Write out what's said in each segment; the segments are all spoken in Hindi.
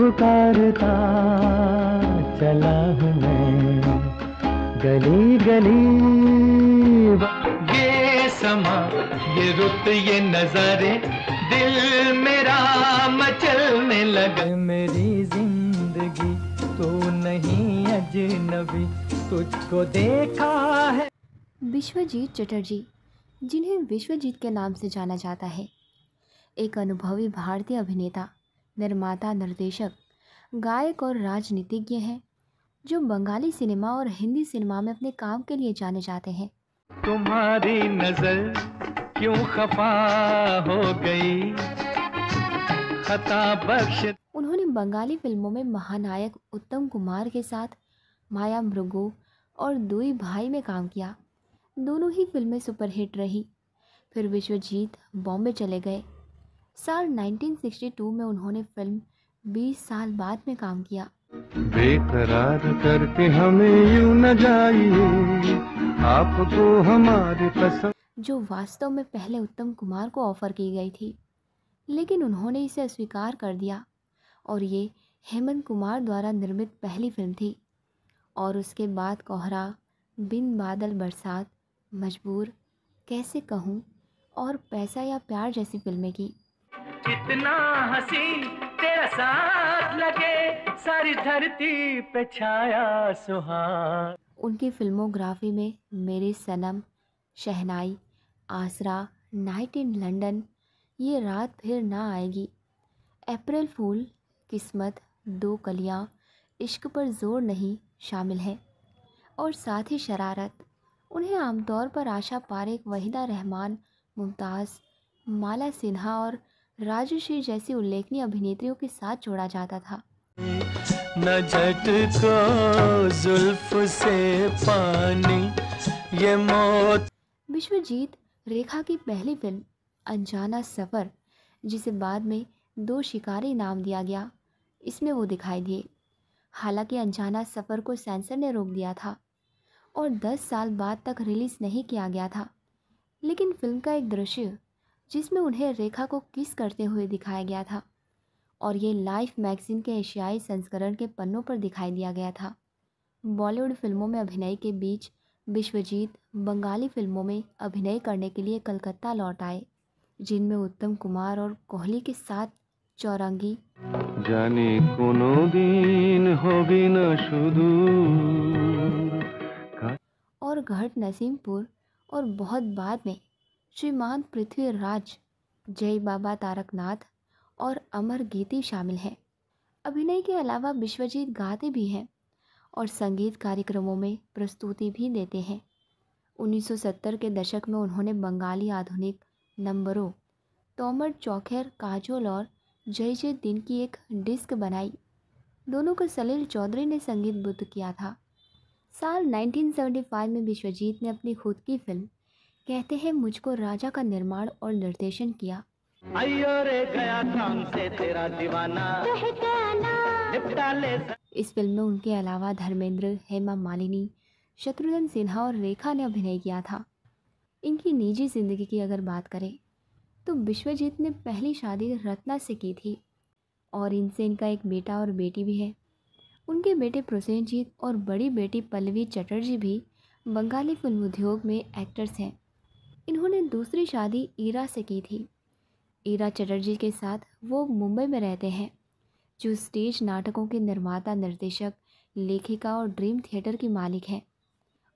पुकारता चला हूँ मैं गली गली। ये समा, ये रुत, ये नजारे, दिल मेरा मचलने लगा। मेरी जिंदगी तू नहीं अजनबी, तुझको देखा है। विश्वजीत चटर्जी, जिन्हें विश्वजीत के नाम से जाना जाता है, एक अनुभवी भारतीय अभिनेता, निर्माता, निर्देशक, गायक और राजनीतिज्ञ हैं जो बंगाली सिनेमा और हिंदी सिनेमा में अपने काम के लिए जाने जाते हैं। तुम्हारी नजर क्यों खफा हो गई, खता बख्श। उन्होंने बंगाली फिल्मों में महानायक उत्तम कुमार के साथ माया मृगो और दुई भाई में काम किया। दोनों ही फिल्में सुपरहिट रही। फिर विश्वजीत बॉम्बे चले गए। साल 1962 में उन्होंने फिल्म 20 साल बाद में काम किया। बेकरार करके हमें यूं न जाइए, आपको हमारी कसम, जो वास्तव में पहले उत्तम कुमार को ऑफर की गई थी, लेकिन उन्होंने इसे अस्वीकार कर दिया और ये हेमंत कुमार द्वारा निर्मित पहली फिल्म थी। और उसके बाद कोहरा, बिन बादल बरसात, मजबूर, कैसे कहूँ और पैसा या प्यार जैसी फिल्में की। कितना हंसी तेरा साथ लगे, सारी धरती पे छाया सुहाग। उनकी फिल्मोग्राफी में मेरे सनम, शहनाई, आसरा, नाइट इन लंदन, ये रात फिर ना आएगी, अप्रैल फूल, किस्मत, दो कलियां, इश्क पर जोर नहीं शामिल हैं। और साथ ही शरारत। उन्हें आमतौर पर आशा पारेख, वहीदा रहमान, मुमताज़, माला सिन्हा और राजश्री जैसी उल्लेखनीय अभिनेत्रियों के साथ जोड़ा जाता था। न झटको जुल्फ से पानी, ये मौत। विश्वजीत रेखा की पहली फिल्म अनजाना सफ़र, जिसे बाद में दो शिकारी नाम दिया गया, इसमें वो दिखाई दिए। हालांकि अनजाना सफ़र को सेंसर ने रोक दिया था और 10 साल बाद तक रिलीज़ नहीं किया गया था, लेकिन फिल्म का एक दृश्य जिसमें उन्हें रेखा को किस करते हुए दिखाया गया था और ये लाइफ मैगज़ीन के एशियाई संस्करण के पन्नों पर दिखाई दिया गया था। बॉलीवुड फिल्मों में अभिनय के बीच विश्वजीत बंगाली फिल्मों में अभिनय करने के लिए कलकत्ता लौट आए, जिनमें उत्तम कुमार और कोहली के साथ चौरंगी, जाने कोनो दिन होगी न शुरू, और घाट नसीमपुर, और बहुत बाद में श्रीमान पृथ्वीराज, जय बाबा तारकनाथ और अमर गीती शामिल हैं। अभिनय के अलावा विश्वजीत गाते भी हैं और संगीत कार्यक्रमों में प्रस्तुति भी देते हैं। 1970 के दशक में उन्होंने बंगाली आधुनिक नंबरों तोमर चौखेर, काजोल और जय जय दिन की एक डिस्क बनाई। दोनों को सलील चौधरी ने संगीतबद्ध किया था। साल 1975 में विश्वजीत ने अपनी खुद की फिल्म कहते हैं मुझको राजा का निर्माण और निर्देशन किया। अयो रे गया काम से तेरा दीवाना, निपटा ले। इस फिल्म में उनके अलावा धर्मेंद्र, हेमा मालिनी, शत्रुघ्न सिन्हा और रेखा ने अभिनय किया था। इनकी निजी जिंदगी की अगर बात करें तो विश्वजीत ने पहली शादी रत्ना से की थी और इनसे इनका एक बेटा और बेटी भी है। उनके बेटे प्रोसेनजीत और बड़ी बेटी पल्लवी चटर्जी भी बंगाली फिल्म उद्योग में एक्टर्स हैं। इन्होंने दूसरी शादी ईरा से की थी। ईरा चटर्जी के साथ वो मुंबई में रहते हैं, जो स्टेज नाटकों के निर्माता, निर्देशक, लेखिका और ड्रीम थिएटर की मालिक हैं।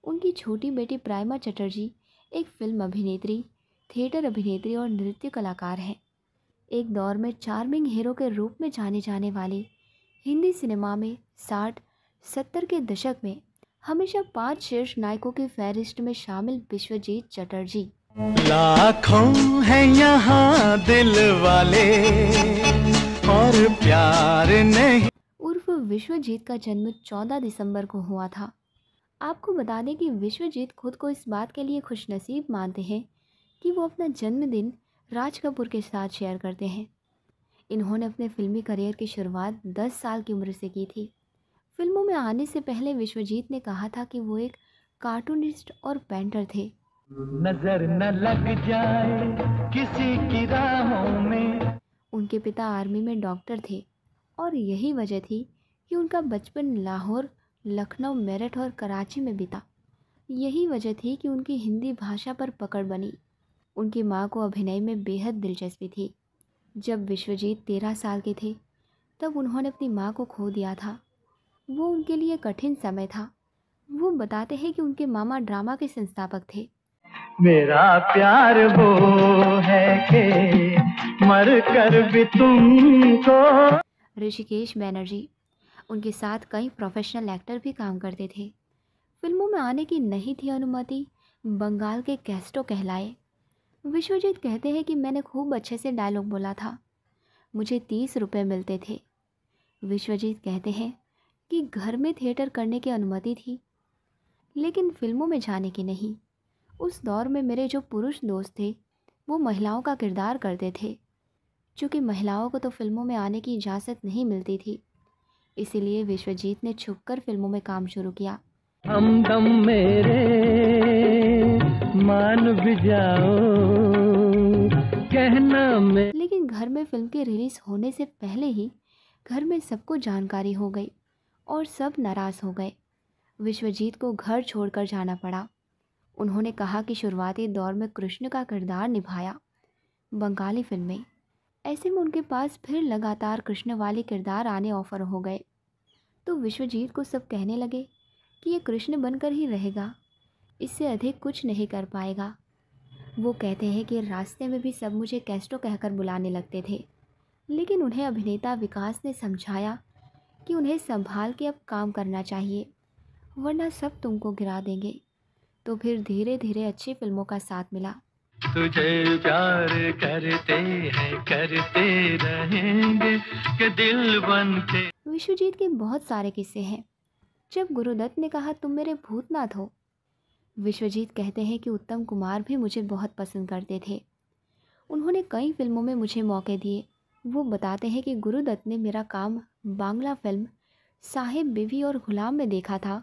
उनकी छोटी बेटी प्राइमा चटर्जी एक फिल्म अभिनेत्री, थिएटर अभिनेत्री और नृत्य कलाकार हैं। एक दौर में चार्मिंग हीरो के रूप में जाने जाने वाली हिंदी सिनेमा में 60-70 के दशक में हमेशा 5 शीर्ष नायकों की फहरिस्त में शामिल विश्वजीत चटर्जी। लाखों हैं यहाँ दिल वाले और प्यार नहीं। उर्फ विश्वजीत का जन्म 14 दिसंबर को हुआ था। आपको बता दें कि विश्वजीत खुद को इस बात के लिए खुशनसीब मानते हैं कि वो अपना जन्मदिन राज कपूर के साथ शेयर करते हैं। इन्होंने अपने फिल्मी करियर की शुरुआत 10 साल की उम्र से की थी। फिल्मों में आने से पहले विश्वजीत ने कहा था कि वो एक कार्टूनिस्ट और पेंटर थे। नजर न लग जाए किसी की राहों में। उनके पिता आर्मी में डॉक्टर थे और यही वजह थी कि उनका बचपन लाहौर, लखनऊ, मेरठ और कराची में बीता। यही वजह थी कि उनकी हिंदी भाषा पर पकड़ बनी। उनकी माँ को अभिनय में बेहद दिलचस्पी थी। जब विश्वजीत 13 साल के थे तब उन्होंने अपनी माँ को खो दिया था। वो उनके लिए कठिन समय था। वो बताते हैं कि उनके मामा ड्रामा के संस्थापक थे। मेरा प्यार वो है कि मर कर भी तुमको। ऋषिकेश बैनर्जी, उनके साथ कई प्रोफेशनल एक्टर भी काम करते थे। फिल्मों में आने की नहीं थी अनुमति, बंगाल के कैस्टो कहलाए। विश्वजीत कहते हैं कि मैंने खूब अच्छे से डायलॉग बोला था, मुझे 30 रुपये मिलते थे। विश्वजीत कहते हैं कि घर में थिएटर करने की अनुमति थी, लेकिन फिल्मों में जाने की नहीं। उस दौर में मेरे जो पुरुष दोस्त थे वो महिलाओं का किरदार करते थे। चूँकि महिलाओं को तो फिल्मों में आने की इजाज़त नहीं मिलती थी, इसीलिए विश्वजीत ने छुपकर फिल्मों में काम शुरू किया। हमदम मेरे मान भी जाओ कहना में। लेकिन घर में फिल्म के रिलीज़ होने से पहले ही घर में सबको जानकारी हो गई और सब नाराज़ हो गए। विश्वजीत को घर छोड़कर जाना पड़ा। उन्होंने कहा कि शुरुआती दौर में कृष्ण का किरदार निभाया बंगाली फिल्म में। ऐसे में उनके पास फिर लगातार कृष्ण वाले किरदार आने ऑफर हो गए। तो विश्वजीत को सब कहने लगे कि ये कृष्ण बनकर ही रहेगा, इससे अधिक कुछ नहीं कर पाएगा। वो कहते हैं कि रास्ते में भी सब मुझे कैस्टो कहकर बुलाने लगते थे, लेकिन उन्हें अभिनेता विकास ने समझाया कि उन्हें संभाल के अब काम करना चाहिए, वरना सब तुमको गिरा देंगे। तो फिर धीरे धीरे अच्छी फिल्मों का साथ मिला। तुझे प्यार करते हैं करते रहेंगे कि दिल बनते। विश्वजीत के बहुत सारे किस्से हैं। जब गुरुदत्त ने कहा तुम मेरे भूतनाथ हो, विश्वजीत कहते हैं कि उत्तम कुमार भी मुझे बहुत पसंद करते थे। उन्होंने कई फिल्मों में मुझे मौके दिए। वो बताते हैं कि गुरुदत्त ने मेरा काम बांग्ला फिल्म साहिब बीवी और गुलाम में देखा था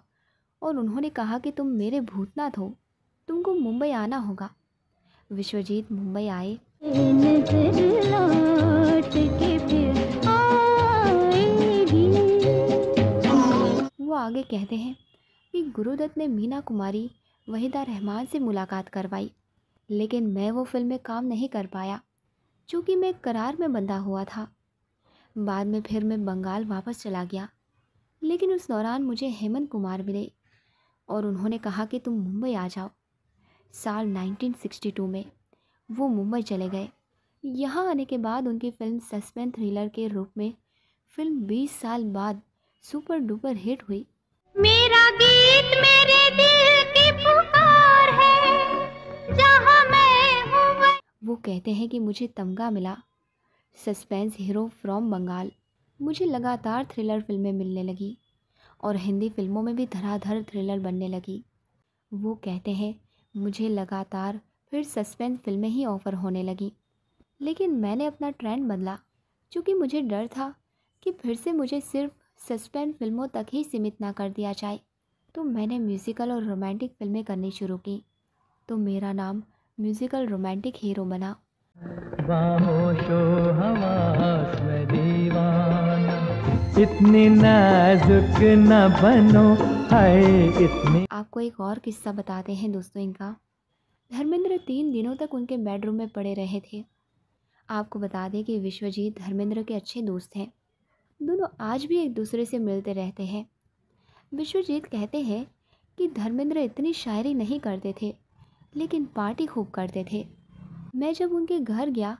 और उन्होंने कहा कि तुम मेरे भूतनाथ हो, तुमको मुंबई आना होगा। विश्वजीत मुंबई आए। वो आगे कहते हैं कि गुरुदत्त ने मीना कुमारी वहीदा रहमान से मुलाकात करवाई, लेकिन मैं वो फिल्म में काम नहीं कर पाया क्योंकि मैं करार में बंधा हुआ था। बाद में फिर मैं बंगाल वापस चला गया, लेकिन उस दौरान मुझे हेमंत कुमार मिले और उन्होंने कहा कि तुम मुंबई आ जाओ। साल 1962 में वो मुंबई चले गए। यहाँ आने के बाद उनकी फिल्म सस्पेंस थ्रिलर के रूप में फिल्म 20 साल बाद सुपर डुपर हिट हुई। मेरा गीत मेरे दिल की पुकार है, जहाँ मैं हूँ। वो कहते हैं कि मुझे तमगा मिला, सस्पेंस हीरो फ्रॉम बंगाल। मुझे लगातार थ्रिलर फिल्में मिलने लगी और हिंदी फिल्मों में भी धड़ाधड़ थ्रिलर बनने लगी। वो कहते हैं मुझे लगातार फिर सस्पेंस फिल्में ही ऑफ़र होने लगी, लेकिन मैंने अपना ट्रेंड बदला क्योंकि मुझे डर था कि फिर से मुझे सिर्फ सस्पेंस फिल्मों तक ही सीमित ना कर दिया जाए। तो मैंने म्यूज़िकल और रोमांटिक फिल्में करनी शुरू की, तो मेरा नाम म्यूज़िकल रोमांटिक हीरो बना। खामोशो हवास में दीवाना, इतनी नाजुक न बनो, हाय इतनी। आपको एक और किस्सा बताते हैं दोस्तों इनका। धर्मेंद्र 3 दिनों तक उनके बेडरूम में पड़े रहे थे। आपको बता दें कि विश्वजीत धर्मेंद्र के अच्छे दोस्त हैं। दोनों आज भी एक दूसरे से मिलते रहते हैं। विश्वजीत कहते हैं कि धर्मेंद्र इतनी शायरी नहीं करते थे, लेकिन पार्टी खूब करते थे। मैं जब उनके घर गया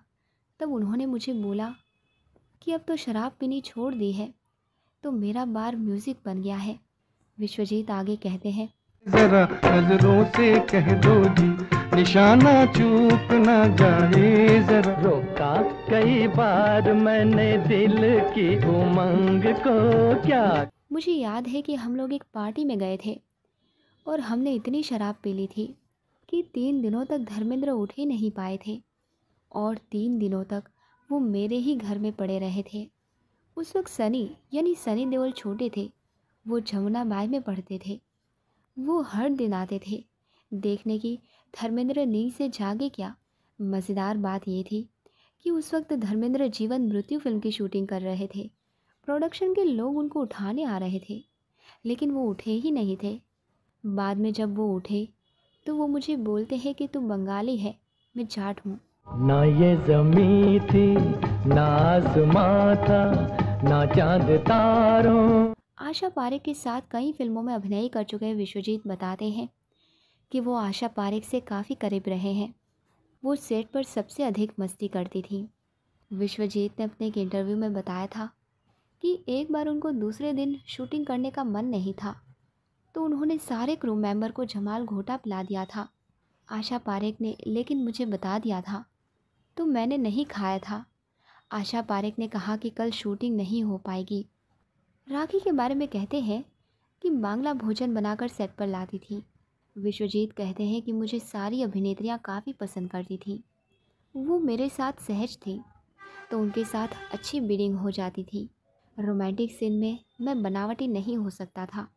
तब उन्होंने मुझे बोला कि अब तो शराब पीनी छोड़ दी है, तो मेरा बार म्यूज़िक बन गया है। विश्वजीत आगे कहते हैं, जरा नजरों से कह दो जी, निशाना चूक ना जाए जरा। रोका कई बार मैंने दिल की उमंग को, क्या। मुझे याद है कि हम लोग एक पार्टी में गए थे और हमने इतनी शराब पी ली थी कि 3 दिनों तक धर्मेंद्र उठ ही नहीं पाए थे और 3 दिनों तक वो मेरे ही घर में पड़े रहे थे। उस वक्त सनी यानी सनी देओल छोटे थे। वो जमुना बाई में पढ़ते थे। वो हर दिन आते थे देखने की धर्मेंद्र नींद से जागे क्या। मज़ेदार बात ये थी कि उस वक्त धर्मेंद्र जीवन मृत्यु फिल्म की शूटिंग कर रहे थे प्रोडक्शन के लोग उनको उठाने आ रहे थे, लेकिन वो उठे ही नहीं थे। बाद में जब वो उठे तो वो मुझे बोलते हैं कि तू बंगाली है, मैं जाट हूँ। ना ये ज़मीं थी, ना आसमां था, ना चांद तारों। आशा पारेख के साथ कई फिल्मों में अभिनय कर चुके विश्वजीत बताते हैं कि वो आशा पारेख से काफ़ी करीब रहे हैं। वो सेट पर सबसे अधिक मस्ती करती थी। विश्वजीत ने अपने एक इंटरव्यू में बताया था कि एक बार उनको दूसरे दिन शूटिंग करने का मन नहीं था, तो उन्होंने सारे क्रू मेंबर को जमाल घोटा पिला दिया था। आशा पारेख ने लेकिन मुझे बता दिया था, तो मैंने नहीं खाया था। आशा पारेख ने कहा कि कल शूटिंग नहीं हो पाएगी। राखी के बारे में कहते हैं कि बांग्ला भोजन बनाकर सेट पर लाती थी। विश्वजीत कहते हैं कि मुझे सारी अभिनेत्रियां काफ़ी पसंद करती थीं। वो मेरे साथ सहज थी, तो उनके साथ अच्छी बीडिंग हो जाती थी। रोमांटिक सीन में मैं बनावटी नहीं हो सकता था।